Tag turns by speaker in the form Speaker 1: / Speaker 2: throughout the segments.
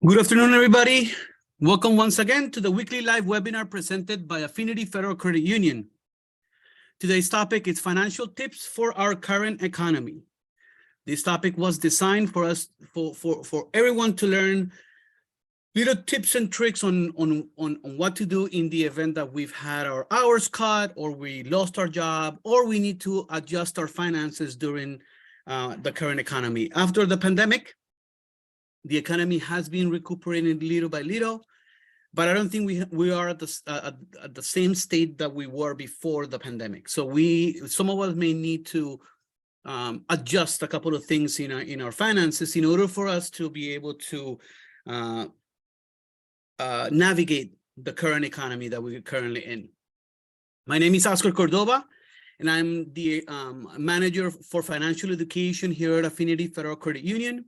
Speaker 1: Good afternoon, everybody. Welcome once again to the weekly live webinar presented by Affinity Federal Credit Union. Today's topic is financial tips for our current economy. This topic was designed for us, for everyone to learn little tips and tricks on what to do in the event that we've had our hours cut, or we lost our job, or we need to adjust our finances during the current economy. After the pandemic, the economy has been recuperating little by little, but I don't think we are at the same state that we were before the pandemic. So some of us may need to adjust a couple of things in our finances in order for us to be able to navigate the current economy that we're currently in. My name is Oscar Cordova, and I'm the manager for financial education here at Affinity Federal Credit Union.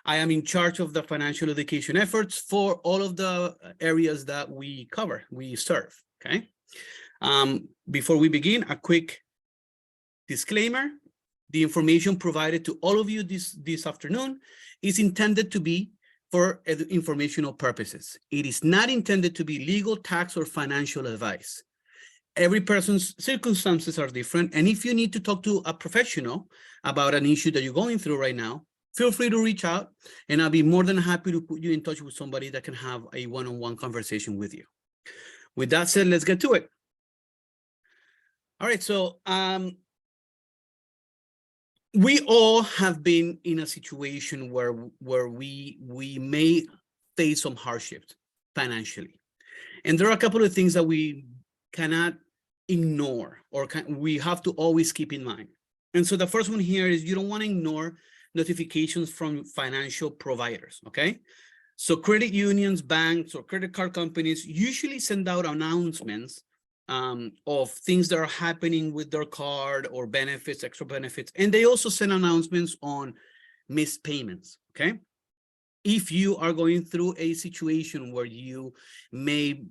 Speaker 1: I am in charge of the financial education efforts for all of the areas that we cover, we serve, okay? Before we begin, a quick disclaimer. The information provided to all of you this afternoon is intended to be for informational purposes. It is not intended to be legal, tax, or financial advice. Every person's circumstances are different, and if you need to talk to a professional about an issue that you're going through right now, feel free to reach out, and I'll be more than happy to put you in touch with somebody that can have a one-on-one conversation with you. With that said, let's get to it. All right, so we all have been in a situation where we may face some hardships financially. And there are a couple of things that we cannot ignore, or we have to always keep in mind. And so the first one here is you don't want to ignore notifications from financial providers, okay? So credit unions, banks, or credit card companies usually send out announcements of things that are happening with their card, or benefits, extra benefits, and they also send announcements on missed payments, okay? If you are going through a situation where you may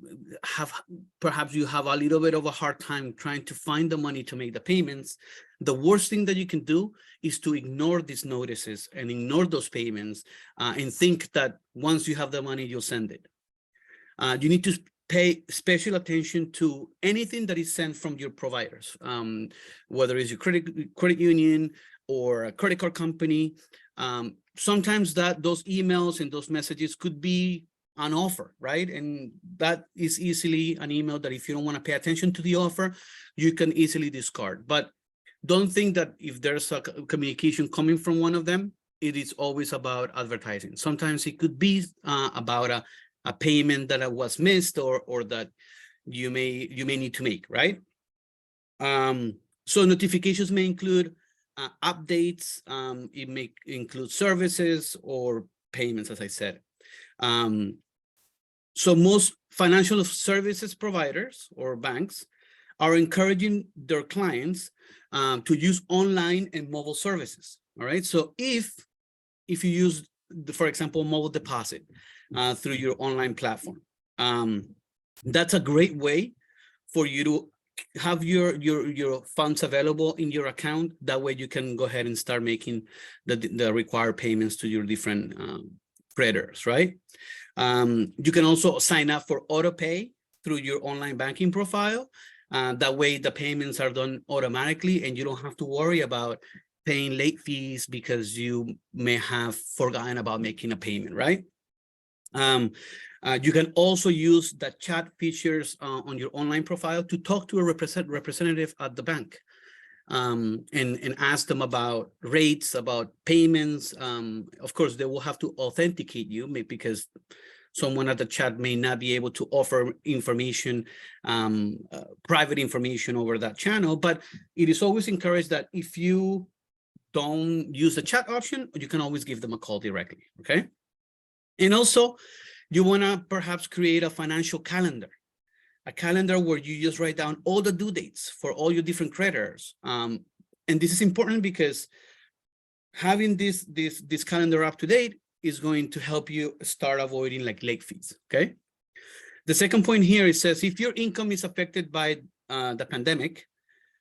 Speaker 1: have, perhaps you have a little bit of a hard time trying to find the money to make the payments, the worst thing that you can do is to ignore these notices and ignore those payments and think that once you have the money, you'll send it. You need to pay special attention to anything that is sent from your providers, whether it's your credit union or a credit card company. Sometimes those emails and those messages could be an offer, right? And that is easily an email that if you don't want to pay attention to the offer, you can easily discard. But don't think that if there's a communication coming from one of them, it is always about advertising. Sometimes it could be about a payment that was missed, or that you may need to make, right? So notifications may include updates, it may include services or payments, as I said. So most financial services providers or banks are encouraging their clients to use online and mobile services, all right? So if you use, for example, mobile deposit through your online platform, that's a great way for you to have your funds available in your account. That way you can go ahead and start making the required payments to your different creditors, right? You can also sign up for auto pay through your online banking profile. That way the payments are done automatically, and you don't have to worry about paying late fees because you may have forgotten about making a payment, right? You can also use the chat features on your online profile to talk to a representative at the bank and ask them about rates, about payments. Of course, they will have to authenticate you because someone at the chat may not be able to offer information, private information over that channel. But it is always encouraged that if you don't use the chat option, you can always give them a call directly, okay? And also, you want to perhaps create a financial calendar, a calendar where you just write down all the due dates for all your different creditors. And this is important because having this calendar up to date is going to help you start avoiding like late fees, okay? The second point here, it says, if your income is affected by the pandemic,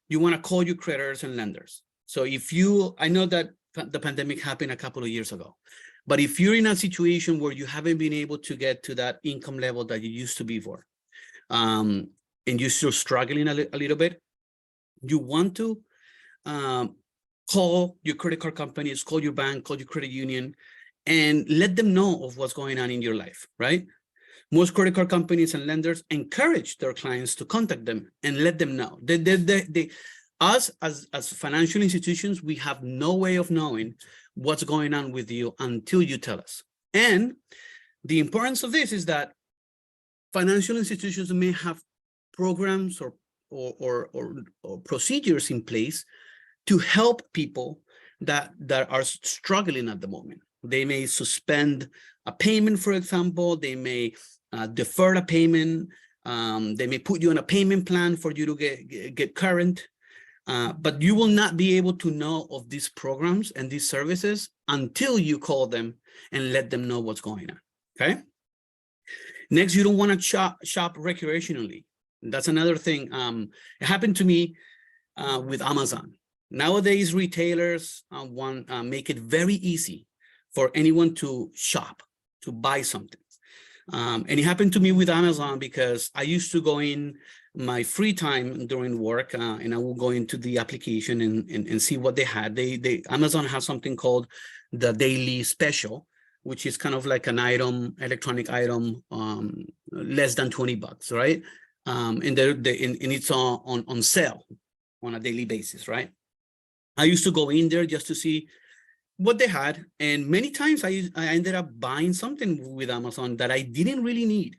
Speaker 1: you want to call your creditors and lenders. So if I know that the pandemic happened a couple of years ago, But if you're in a situation where you haven't been able to get to that income level that you used to be for, and you're still struggling a little bit, you want to call your credit card companies, call your bank, call your credit union, and let them know of what's going on in your life, right? Most credit card companies and lenders encourage their clients to contact them and let them know. Us as financial institutions, we have no way of knowing what's going on with you until you tell us. And the importance of this is that financial institutions may have programs or procedures in place to help people that are struggling at the moment. They may suspend a payment, for example. They may defer a payment. They may put you on a payment plan for you to get current. But you will not be able to know of these programs and these services until you call them and let them know what's going on, okay? Next, you don't want to shop recreationally. That's another thing. It happened to me with Amazon. Nowadays, retailers make it very easy for anyone to shop, to buy something. And it happened to me with Amazon because I used to go in my free time during work, and I will go into the application and see what they had. Amazon has something called the daily special, which is kind of like an item, electronic item, less than $20, right? And it's on sale on a daily basis, right? I used to go in there just to see what they had, and many times I ended up buying something with Amazon that I didn't really need.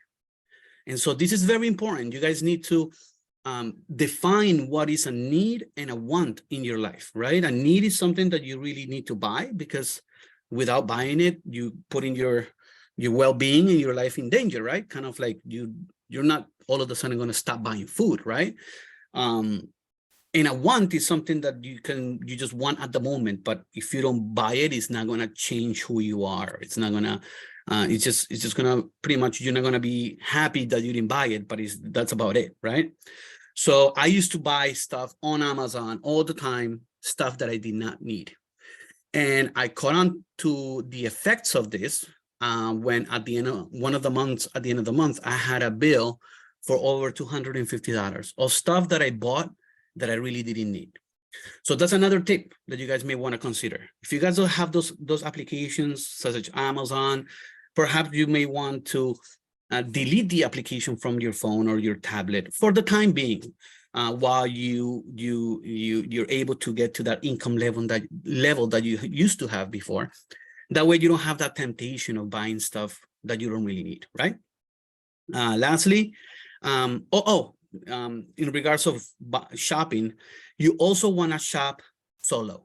Speaker 1: And so this is very important. You guys need to define what is a need and a want in your life, right? A need is something that you really need to buy, because without buying it, you putting your well-being and your life in danger, right? Kind of like you're not all of a sudden going to stop buying food, right? And a want is something that you just want at the moment, but if you don't buy it, it's not going to change who you are. It's not going to, it's just going to pretty much, you're not going to be happy that you didn't buy it, but that's about it, right? So I used to buy stuff on Amazon all the time, stuff that I did not need. And I caught on to the effects of this when at the end of one of the months, at the end of the month, I had a bill for over $250 of stuff that I bought that I really didn't need. So that's another tip that you guys may want to consider. If you guys don't have those applications such as Amazon, perhaps you may want to delete the application from your phone or your tablet for the time being, while you're able to get to that income level that you used to have before. That way you don't have that temptation of buying stuff that you don't really need, right? Lastly, in regards of shopping, you also want to shop solo.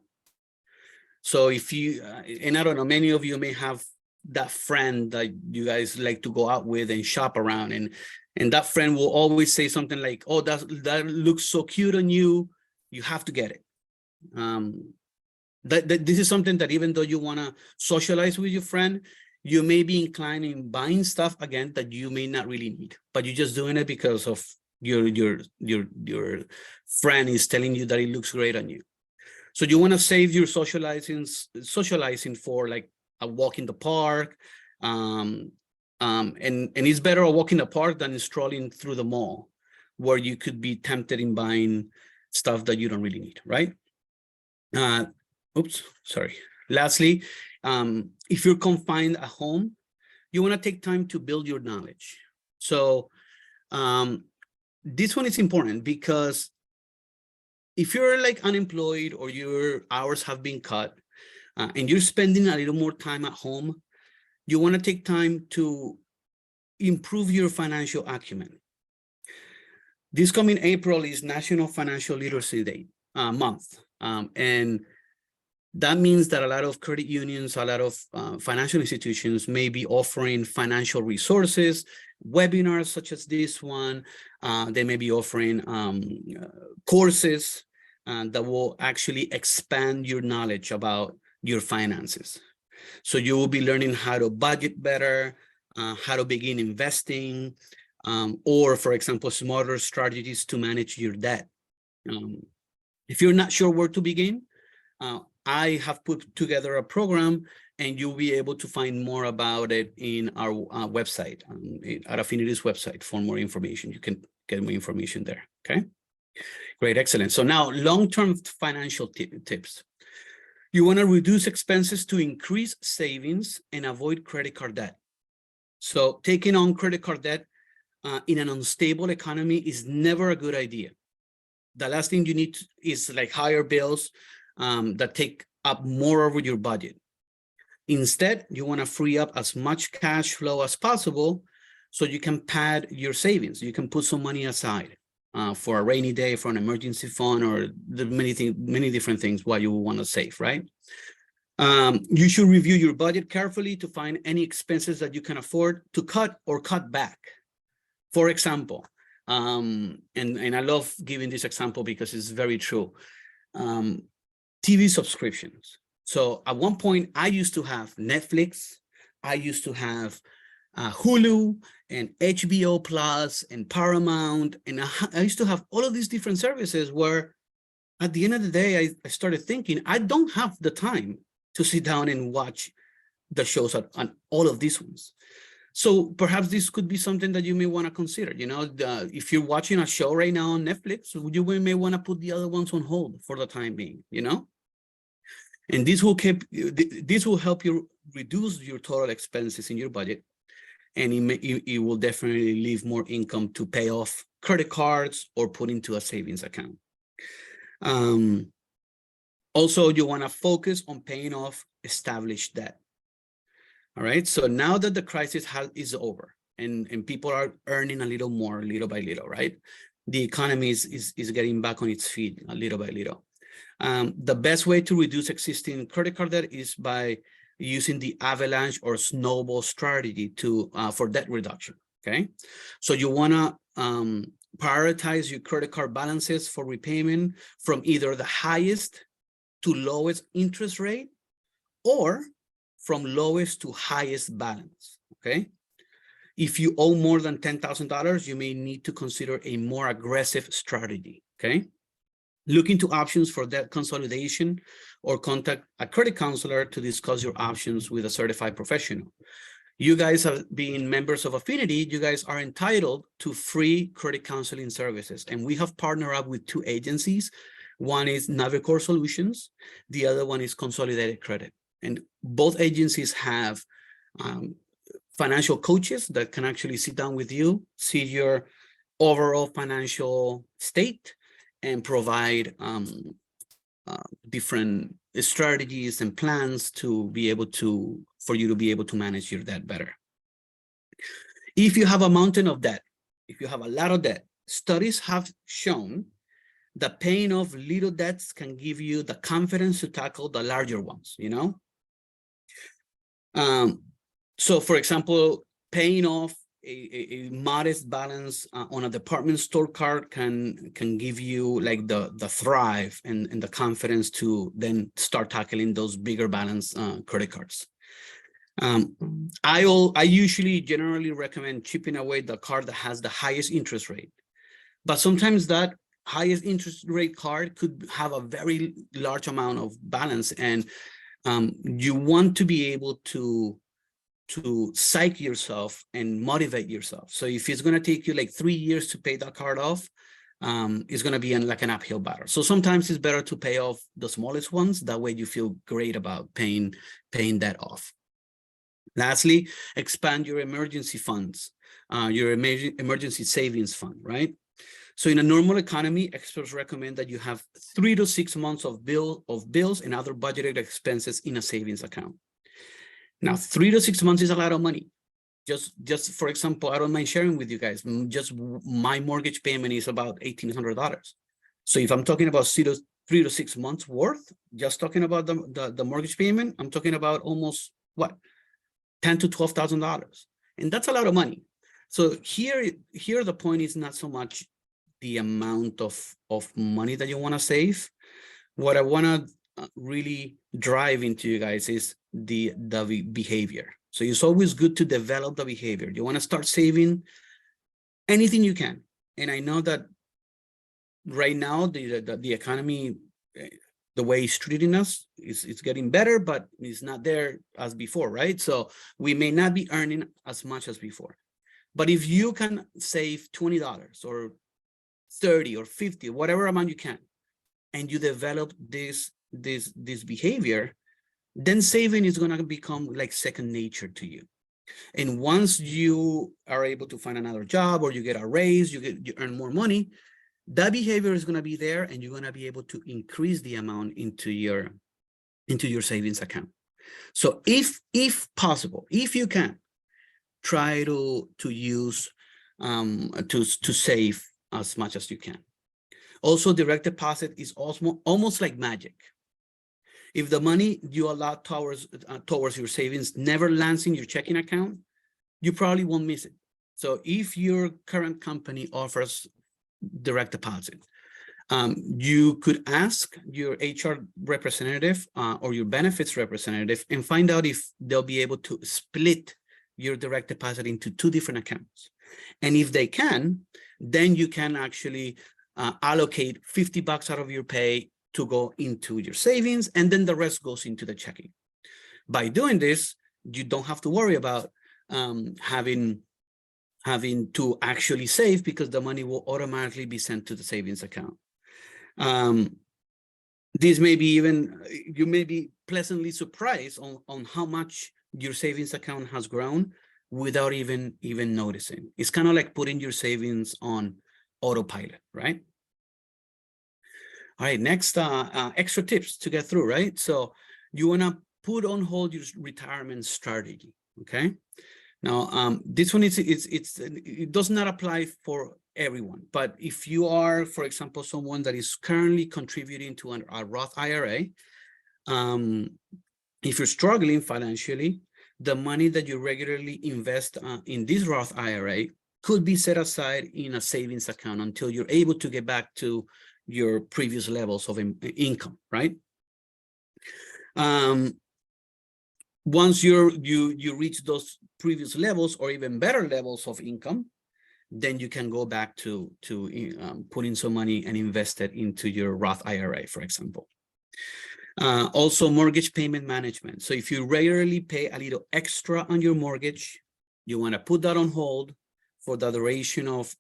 Speaker 1: So if you, and I don't know, many of you may have that friend that you guys like to go out with and shop around, and that friend will always say something like, oh, that looks so cute on you, you have to get it. This is something that even though you want to socialize with your friend, you may be inclined in buying stuff again that you may not really need, but you're just doing it because of your friend is telling you that it looks great on you. So you want to save your socializing for like a walk in the park, and it's better a walk in the park than strolling through the mall, where you could be tempted in buying stuff that you don't really need, right? Oops, sorry. Lastly, if you're confined at home, you want to take time to build your knowledge. So this one is important, because if you're like unemployed or your hours have been cut, and you're spending a little more time at home, you want to take time to improve your financial acumen. This coming April is National Financial Literacy Day month, and that means that a lot of credit unions, a lot of financial institutions may be offering financial resources, webinars such as this one. They may be offering courses that will actually expand your knowledge about your finances. So you will be learning how to budget better, how to begin investing, or for example, smarter strategies to manage your debt. If you're not sure where to begin, I have put together a program, and you'll be able to find more about it in our website, at Affinity's website for more information. You can get more information there, okay? Great, excellent. So now long-term financial tips. You wanna reduce expenses to increase savings and avoid credit card debt. So taking on credit card debt in an unstable economy is never a good idea. The last thing you need is like higher bills that take up more over your budget. Instead, you want to free up as much cash flow as possible so you can pad your savings. You can put some money aside for a rainy day, for an emergency fund, or the many different things what you want to save, right? You should review your budget carefully to find any expenses that you can afford to cut or cut back. For example, and I love giving this example because it's very true. TV subscriptions. So at one point, I used to have Netflix, I used to have Hulu and HBO Plus and Paramount, and I used to have all of these different services where at the end of the day, I started thinking, I don't have the time to sit down and watch the shows on all of these ones. So perhaps this could be something that you may want to consider. You know, if you're watching a show right now on Netflix, you may want to put the other ones on hold for the time being, you know? And this will help you reduce your total expenses in your budget, and it will definitely leave more income to pay off credit cards or put into a savings account. Also, you want to focus on paying off established debt. All right. So now that the crisis is over and people are earning a little more, little by little, right? The economy is getting back on its feet a little by little. The best way to reduce existing credit card debt is by using the avalanche or snowball strategy for debt reduction. Okay, so you want to prioritize your credit card balances for repayment from either the highest to lowest interest rate or from lowest to highest balance. Okay, if you owe more than $10,000, you may need to consider a more aggressive strategy. Okay. Look into options for debt consolidation or contact a credit counselor to discuss your options with a certified professional. You guys have been members of Affinity, you guys are entitled to free credit counseling services. And we have partnered up with two agencies. One is Navicore Solutions, the other one is Consolidated Credit. And both agencies have financial coaches that can actually sit down with you, see your overall financial state, and provide different strategies and plans to be able for you to be able to manage your debt better. If you have a mountain of debt, if you have a lot of debt, studies have shown that paying off little debts can give you the confidence to tackle the larger ones, you know? So for example, paying off a modest balance on a department store card can give you like the thrive and the confidence to then start tackling those bigger balance credit cards. I usually generally recommend chipping away the card that has the highest interest rate, but sometimes that highest interest rate card could have a very large amount of balance, and you want to be able to psych yourself and motivate yourself. So if it's going to take you like 3 years to pay that card off, it's going to be like an uphill battle. So sometimes it's better to pay off the smallest ones. That way you feel great about paying that off. Lastly, expand your emergency funds, your emergency savings fund, right? So in a normal economy, experts recommend that you have 3 to 6 months of bills and other budgeted expenses in a savings account. Now, 3 to 6 months is a lot of money. Just for example, I don't mind sharing with you guys, just my mortgage payment is about $1,800. So if I'm talking about 3 to 6 months worth, just talking about the mortgage payment, I'm talking about almost what? $10,000 to $12,000. And that's a lot of money. So here the point is not so much the amount of money that you want to save. What I want to really drive into you guys is the behavior. So it's always good to develop the behavior. You want to start saving anything you can. And I know that right now the economy the way it's treating us is it's getting better, but it's not there as before, right? So we may not be earning as much as before. But if you can save $20 or 30 or 50, whatever amount you can, and you develop this behavior, then saving is going to become like second nature to you. And once you are able to find another job or you get a raise, you earn more money, that behavior is going to be there, and you're going to be able to increase the amount into your savings account. So if possible, if you can, try to use to save as much as you can. Also, direct deposit is also almost like magic. If the money you allow towards your savings never lands in your checking account, you probably won't miss it. So if your current company offers direct deposit, you could ask your HR representative or your benefits representative and find out if they'll be able to split your direct deposit into 2 different accounts. And if they can, then you can actually allocate $50 out of your pay to go into your savings, and then the rest goes into the checking. By doing this, you don't have to worry about having to actually save, because the money will automatically be sent to the savings account. This may be you may be pleasantly surprised on how much your savings account has grown without even noticing. It's kind of like putting your savings on autopilot, right? All right, next, extra tips to get through, right? So you want to put on hold your retirement strategy, okay? Now, this one it does not apply for everyone, but if you are, for example, someone that is currently contributing to a Roth IRA, if you're struggling financially, the money that you regularly invest in this Roth IRA could be set aside in a savings account until you're able to get back to your previous levels of income, right? Once you reach those previous levels or even better levels of income, then you can go back to putting some money and invest it into your Roth IRA, for example. Also, mortgage payment management. So if you regularly pay a little extra on your mortgage, you want to put that on hold for the duration of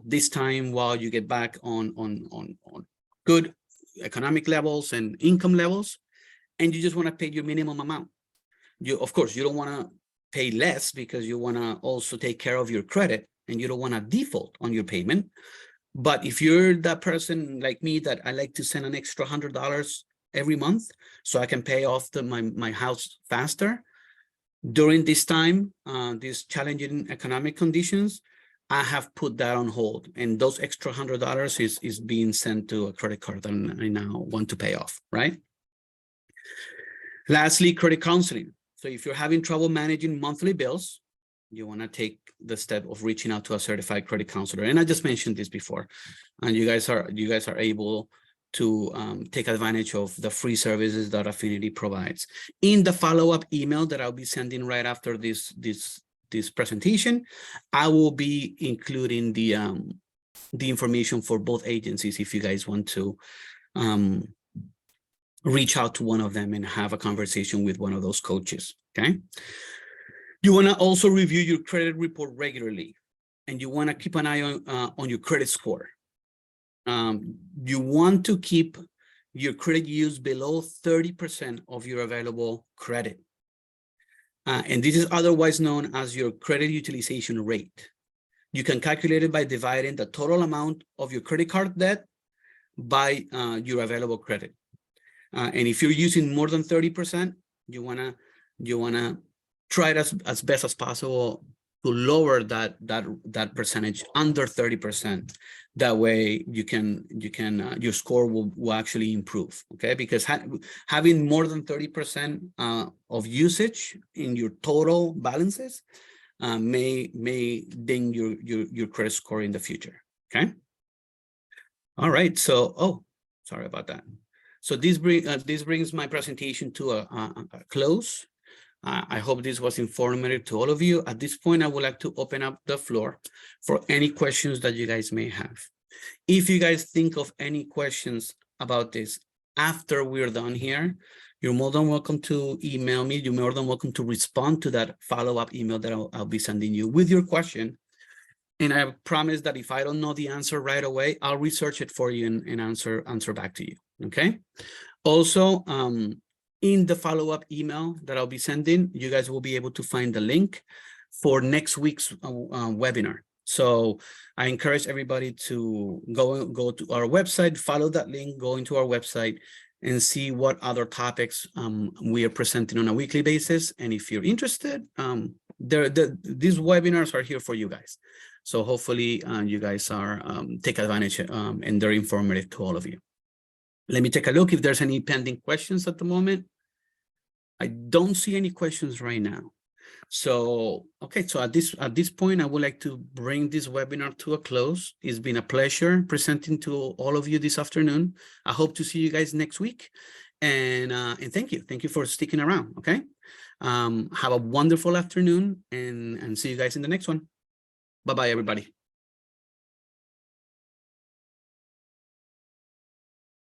Speaker 1: this time while you get back on good economic levels and income levels, and you just want to pay your minimum amount. Of course, you don't want to pay less because you want to also take care of your credit and you don't want to default on your payment. But if you're that person like me that I like to send an extra $100 every month so I can pay off my house faster, during this time, these challenging economic conditions, I have put that on hold, and those extra $100 is being sent to a credit card that I now want to pay off, right? Lastly, credit counseling. So if you're having trouble managing monthly bills, you want to take the step of reaching out to a certified credit counselor. And I just mentioned this before, and you guys are able to take advantage of the free services that Affinity provides. In the follow-up email that I'll be sending right after this presentation, I will be including the information for both agencies if you guys want to reach out to one of them and have a conversation with one of those coaches, okay? You want to also review your credit report regularly, and you want to keep an eye on your credit score. You want to keep your credit use below 30% of your available credit. And this is otherwise known as your credit utilization rate. You can calculate it by dividing the total amount of your credit card debt by your available credit. And if you're using more than 30%, you wanna try it as best as possible to lower that percentage under 30%. That way you can your score will actually improve, okay? Because having more than 30% of usage in your total balances may ding your credit score in the future, okay? All right, so sorry about that. So this brings my presentation to a close. I hope this was informative to all of you. At this point, I would like to open up the floor for any questions that you guys may have. If you guys think of any questions about this after we're done here, you're more than welcome to email me. You're more than welcome to respond to that follow-up email that I'll be sending you with your question. And I promise that if I don't know the answer right away, I'll research it for you and answer back to you, okay? Also, in the follow-up email that I'll be sending, you guys will be able to find the link for next week's webinar. So I encourage everybody to go to our website, follow that link, go into our website and see what other topics we are presenting on a weekly basis. And if you're interested, these webinars are here for you guys. So hopefully you guys are take advantage and they're informative to all of you. Let me take a look if there's any pending questions at the moment. I don't see any questions right now. So, okay, so at this point, I would like to bring this webinar to a close. It's been a pleasure presenting to all of you this afternoon. I hope to see you guys next week. And thank you. Thank you for sticking around, okay? Have a wonderful afternoon and see you guys in the next one. Bye-bye, everybody.